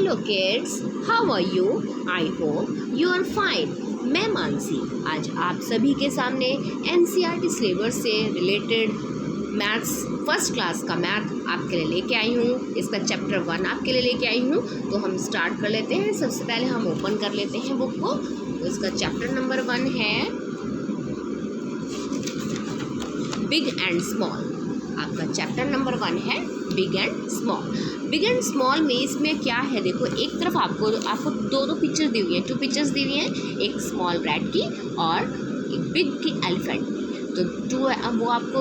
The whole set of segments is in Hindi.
Hello kids, how are you? I hope you are fine. मैं मानसी आज आप सभी के सामने एनसीईआरटी सिलेबस से रिलेटेड मैथ्स फर्स्ट क्लास का मैथ आपके लिए लेके आई हूँ। इसका चैप्टर 1 आपके लिए लेके आई हूँ। तो हम स्टार्ट कर लेते हैं। सबसे पहले हम ओपन कर लेते हैं बुक को। तो इसका चैप्टर नंबर 1 है बिग एंड स्मॉल। आपका चैप्टर नंबर 1 है big and small. Big and small में इसमें क्या है, देखो एक तरफ आपको दो पिक्चर दी हुई हैं, 2 पिक्चर्स दी हुई हैं, एक स्मॉल रैट की और एक बिग की एलिफेंट। तो वो आपको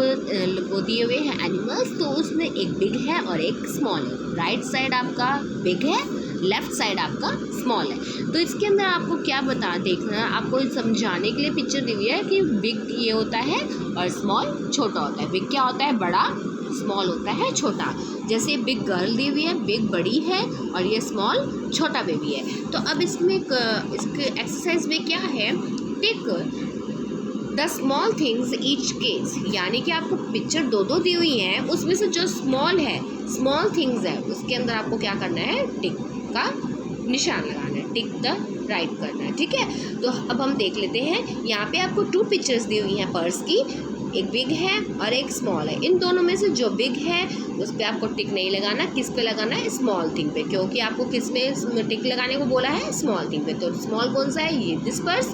वो दिए हुए हैं एनिमल्स। तो उसमें एक बिग है और एक स्मॉल है। राइट साइड आपका बिग है, लेफ्ट साइड आपका स्मॉल है। तो इसके अंदर आपको क्या देखना, आपको समझाने के लिए पिक्चर दी हुई है कि बिग ये होता है और स्मॉल छोटा होता है। बिग क्या होता है, बड़ा, स्मॉल होता है छोटा। जैसे बिग गर्ल दी हुई है, बिग बड़ी है और ये स्मॉल छोटा बेबी है। तो अब इसमें इसके एक्सरसाइज में क्या है, tick the small things each case, यानी कि आपको पिक्चर दो दी हुई हैं, उसमें से जो स्मॉल है, स्मॉल थिंग्स है, उसके अंदर आपको क्या करना है, टिक का निशान लगाना है, टिक द राइट करना है। ठीक है, तो अब हम देख लेते हैं। यहाँ पे आपको 2 पिक्चर्स दी हुई हैं पर्स की, एक बिग है और एक स्मॉल है। इन दोनों में से जो बिग है उस पर आपको टिक नहीं लगाना, किस पे लगाना है, स्मॉल थिंग पे, क्योंकि आपको किस में टिक लगाने को बोला है, स्मॉल थिंग पे। तो स्मॉल कौन सा है, ये दिस पर्स,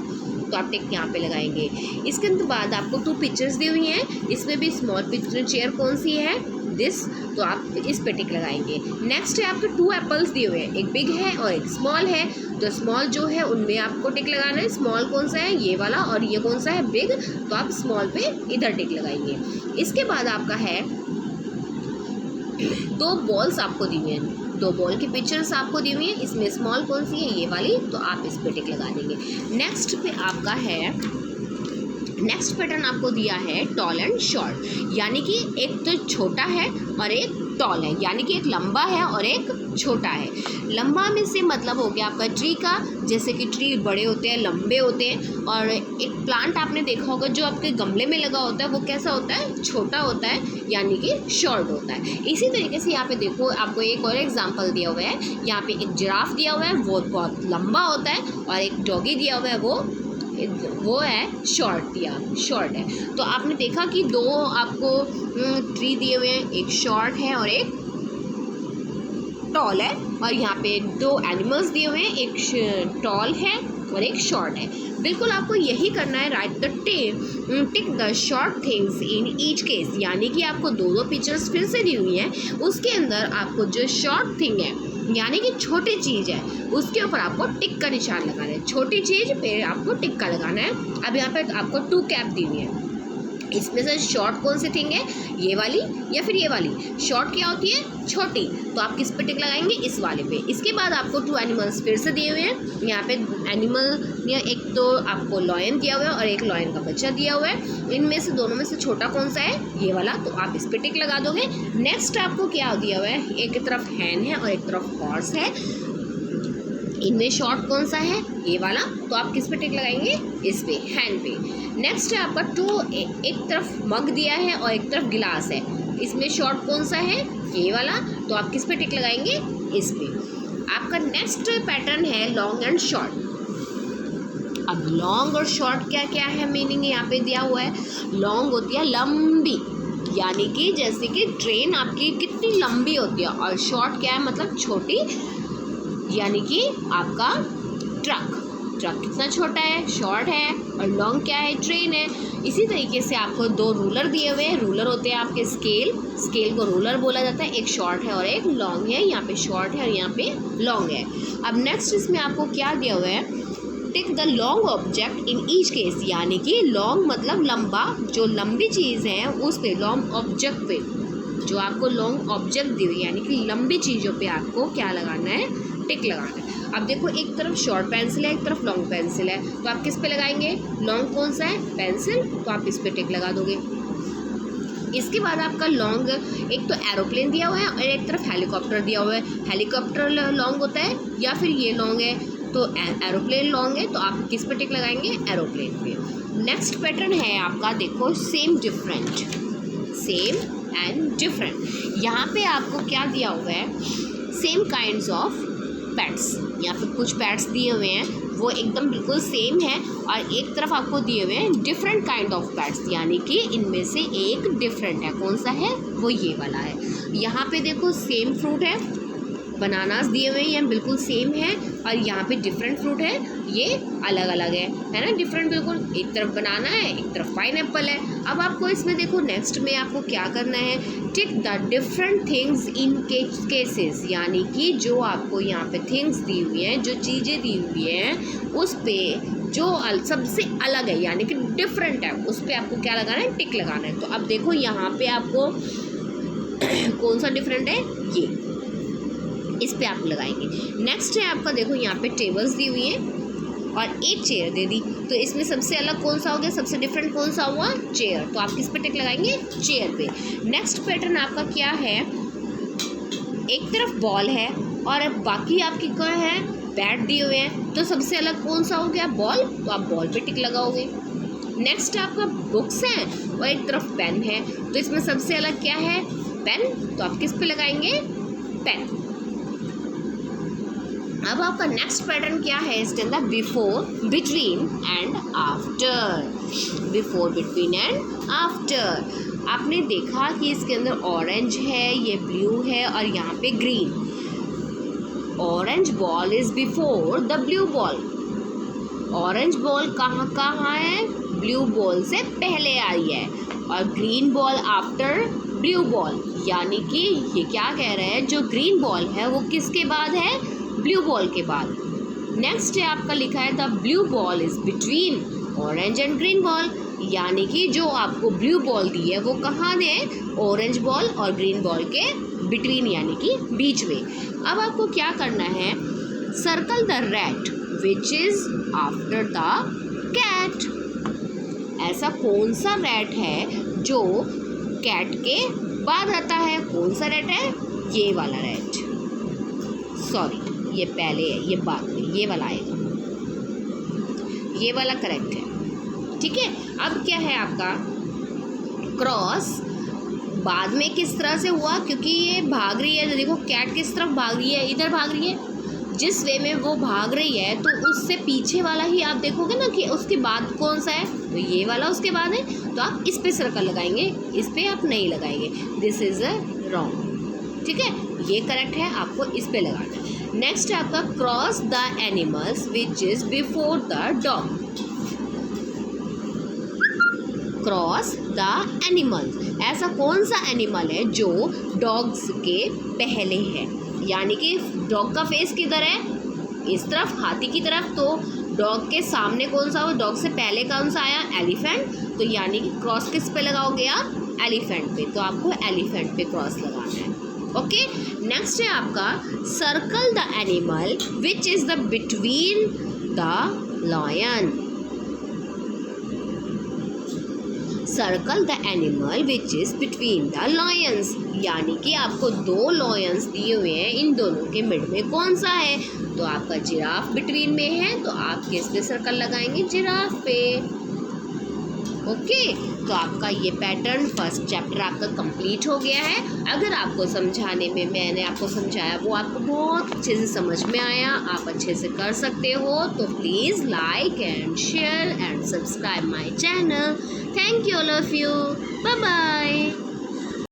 तो आप टिक यहाँ पे लगाएंगे। इसके बाद आपको 2 पिक्चर्स दी हुई हैं, इसमें भी स्मॉल पिक्चर चेयर कौन सी है, दिस, तो आप इस पे टिक लगाएंगे। नेक्स्ट है आपके 2 एप्पल्स दिए हुए हैं, एक बिग है और एक स्मॉल है। तो स्मॉल जो है उनमें आपको टिक लगाना है। स्मॉल कौन सा है, ये वाला, और ये कौन सा है, बिग, तो आप स्मॉल पे इधर टिक लगाएंगे। इसके बाद आपका है 2 बॉल्स आपको दी हुई हैं, 2 बॉल की पिक्चर्स आपको दी हुई हैं, इसमें स्मॉल कौन सी है, ये वाली, तो आप इस पे टिक लगा देंगे। नेक्स्ट पे आपका है, नेक्स्ट पैटर्न आपको दिया है टॉल एंड शॉर्ट, यानी कि एक तो छोटा है और एक टॉल है, यानी कि एक लंबा है और एक छोटा है। लंबा में से मतलब हो गया आपका ट्री का, जैसे कि ट्री बड़े होते हैं, लंबे होते हैं, और एक प्लांट आपने देखा होगा जो आपके गमले में लगा होता है, वो कैसा होता है, छोटा होता है, यानी कि शॉर्ट होता है। इसी तरीके से यहाँ पे देखो आपको एक और एग्जांपल दिया हुआ है। यहाँ पे एक जिराफ दिया हुआ है, वो बहुत लंबा होता है, और एक डॉगी दिया हुआ है, वो है शॉर्ट है। तो आपने देखा कि 2 आपको ट्री दिए हुए हैं, एक शॉर्ट है और एक टॉल है, और यहाँ पे 2 एनिमल्स दिए हुए हैं, एक टॉल है और एक शॉर्ट है। बिल्कुल आपको यही करना है, right the tick the short things in each case, यानी कि आपको 2 पिक्चर्स फिर से दी हुई हैं, उसके अंदर आपको जो शॉर्ट थिंग है, यानी कि छोटी चीज़ है, उसके ऊपर आपको टिक का निशान लगाना है। छोटी चीज़ पे आपको टिक का लगाना है। अब यहाँ पे आपको 2 कैप दी हुई है, इसमें से शॉर्ट कौन सी थिंग है, ये वाली या फिर ये वाली। शॉर्ट क्या होती है, छोटी, तो आप किस पे टिक लगाएंगे, इस वाले पे। इसके बाद आपको 2 एनिमल्स फिर से दिए हुए हैं। यहाँ पे एनिमल, एक तो आपको लॉयन दिया हुआ है और एक लॉयन का बच्चा दिया हुआ है। इनमें से दोनों में से छोटा कौन सा है, ये वाला, तो आप इस पे टिक लगा दोगे। नेक्स्ट आपको क्या दिया हुआ है, एक तरफ हैन है और एक तरफ हॉर्स है। इनमें शॉर्ट कौन सा है, ये वाला, तो आप किस पे टिक लगाएंगे, इस पे, हैंड पे। नेक्स्ट है आपका 2, एक तरफ मग दिया है और एक तरफ गिलास है, इसमें शॉर्ट कौन सा है, ये वाला, तो आप किस पे टिक लगाएंगे, इस पे। आपका नेक्स्ट पैटर्न है लॉन्ग एंड शॉर्ट। अब लॉन्ग और शॉर्ट क्या क्या है, मीनिंग यहाँ पे दिया हुआ है। लॉन्ग होती है लंबी, यानी कि जैसे कि ट्रेन आपकी कितनी लंबी होती है, और शॉर्ट क्या है, मतलब छोटी, यानी कि आपका ट्रक कितना छोटा है, शॉर्ट है, और लॉन्ग क्या है, ट्रेन है। इसी तरीके से आपको 2 रूलर दिए हुए हैं। रूलर होते हैं आपके स्केल को रूलर बोला जाता है। एक शॉर्ट है और एक लॉन्ग है, यहाँ पे शॉर्ट है और यहाँ पे लॉन्ग है। अब नेक्स्ट इसमें आपको क्या दिया हुआ है, tick the long object in each case, यानी कि लॉन्ग मतलब लंबा, जो लंबी चीज़ है उस पे, लॉन्ग ऑब्जेक्ट पे, जो आपको लॉन्ग ऑब्जेक्ट दी हुई, यानी कि लंबी चीज़ों पे आपको क्या लगाना है, टिक लगाना है। अब देखो एक तरफ शॉर्ट पेंसिल है, एक तरफ लॉन्ग पेंसिल है, तो आप किस पे लगाएंगे, लॉन्ग कौन सा है, पेंसिल, तो आप इस पे टिक लगा दोगे। इसके बाद आपका लॉन्ग, एक तो एरोप्लेन दिया हुआ है और एक तरफ हेलीकॉप्टर दिया हुआ है। हेलीकॉप्टर लॉन्ग होता है या फिर ये लॉन्ग है, तो एरोप्लेन लॉन्ग है, तो आप किस पे टिक लगाएंगे, एरोप्लेन पे। नेक्स्ट पैटर्न है आपका, देखो सेम एंड डिफरेंट। यहाँ पे आपको क्या दिया हुआ है, सेम काइंड्स ऑफ पेट्स, या फिर कुछ पेट्स दिए हुए हैं वो एकदम बिल्कुल सेम है, और एक तरफ आपको दिए हुए हैं डिफरेंट काइंड ऑफ पेट्स, यानी कि इनमें से एक डिफरेंट है। कौन सा है? वो ये वाला है। यहाँ पे देखो सेम फ्रूट है, बनानास दिए हुए हैं, ये बिल्कुल सेम है, और यहाँ पे डिफरेंट फ्रूट है, ये अलग अलग है ना, डिफरेंट बिल्कुल। एक तरफ बनाना है, एक तरफ पाइनएप्पल है। अब आपको इसमें देखो नेक्स्ट में आपको क्या करना है, tick the different things in cases, यानी कि जो आपको यहाँ पे थिंग्स दी हुई हैं, जो चीज़ें दी हुई हैं, उस पे जो सबसे अलग है यानी कि डिफरेंट है, उस पर आपको क्या लगाना है? टिक लगाना है। तो अब देखो यहाँ पे आपको कौन सा डिफरेंट है, ये इस पे आप लगाएंगे। नेक्स्ट है आपका देखो यहाँ पे टेबल्स दी हुई हैं और एक चेयर दे दी, तो इसमें सबसे अलग कौन सा हो गया, सबसे डिफरेंट कौन सा हुआ? चेयर। तो आप किस पे टिक लगाएंगे? चेयर पे। नेक्स्ट पैटर्न आपका क्या है, एक तरफ बॉल है और बाकी आपकी क्या है? बैट दिए हुए हैं, तो सबसे अलग कौन सा हो गया? बॉल। तो आप बॉल पे टिक लगाओगे। नेक्स्ट आपका बुक्स हैं और एक तरफ पेन है, तो इसमें सबसे अलग क्या है? पेन। तो आप किस पे लगाएंगे? पेन। अब आपका नेक्स्ट पैटर्न क्या है इसके अंदर? Before, between and after. Before, between and after. आपने देखा कि इसके अंदर ऑरेंज है, ये ब्लू है और यहाँ पे green. Orange ball is before the blue ball. Orange ball कहाँ है? ब्लू बॉल से पहले आई है, और green ball after blue ball, यानी कि ये क्या कह रहे हैं, जो ग्रीन बॉल है वो किसके बाद है? ब्लू बॉल के बाद। नेक्स्ट है आपका लिखा है the blue ball is between orange and green ball, यानी कि जो आपको ब्लू बॉल दी है वो कहाँ है? ऑरेंज बॉल और ग्रीन बॉल के बिटवीन, यानी कि बीच में। अब आपको क्या करना है, circle the rat which is after the cat. ऐसा कौन सा रैट है जो कैट के बाद आता है? कौन सा रैट है? ये वाला रैट, सॉरी ये पहले है, ये बाद में, ये वाला आएगा, ये वाला करेक्ट है। ठीक है। अब क्या है आपका क्रॉस, बाद में किस तरह से हुआ, क्योंकि ये भाग रही है, तो देखो कैट किस तरफ भाग रही है? इधर भाग रही है। जिस वे में वो भाग रही है तो उससे पीछे वाला ही आप देखोगे ना कि उसके बाद कौन सा है, तो ये वाला उसके बाद है, तो आप इस पे सर्कल लगाएंगे, इस पे आप नहीं लगाएंगे। This is a wrong. ठीक है, ये करेक्ट है, आपको इस पे लगाना है। नेक्स्ट है आपका cross the animals which is before the dog. Cross the animals, ऐसा कौन सा एनिमल है जो डॉग्स के पहले है? यानी कि डॉग का फेस किधर है? इस तरफ, हाथी की तरफ, तो डॉग के सामने कौन सा हो? डॉग से पहले कौन सा आया? एलिफेंट। तो यानी कि क्रॉस किस पे लगाओगे आप? एलिफेंट पे। तो आपको एलिफेंट पे क्रॉस लगाना है। ओके। नेक्स्ट है आपका circle the animal which is the between the lion. Circle the animal which is between the lions, यानी कि आपको दो लॉयंस दिए हुए हैं, इन दोनों के मिड में कौन सा है? तो आपका जिराफ बिटवीन में है, तो आप किस पे सर्कल लगाएंगे? जिराफ पे। ओके। तो आपका ये पैटर्न फर्स्ट चैप्टर आपका कंप्लीट हो गया है। अगर आपको समझाने में मैंने आपको समझाया वो आपको बहुत अच्छे से समझ में आया, आप अच्छे से कर सकते हो, तो please like and share and subscribe my channel. Thank you all of you. Bye bye.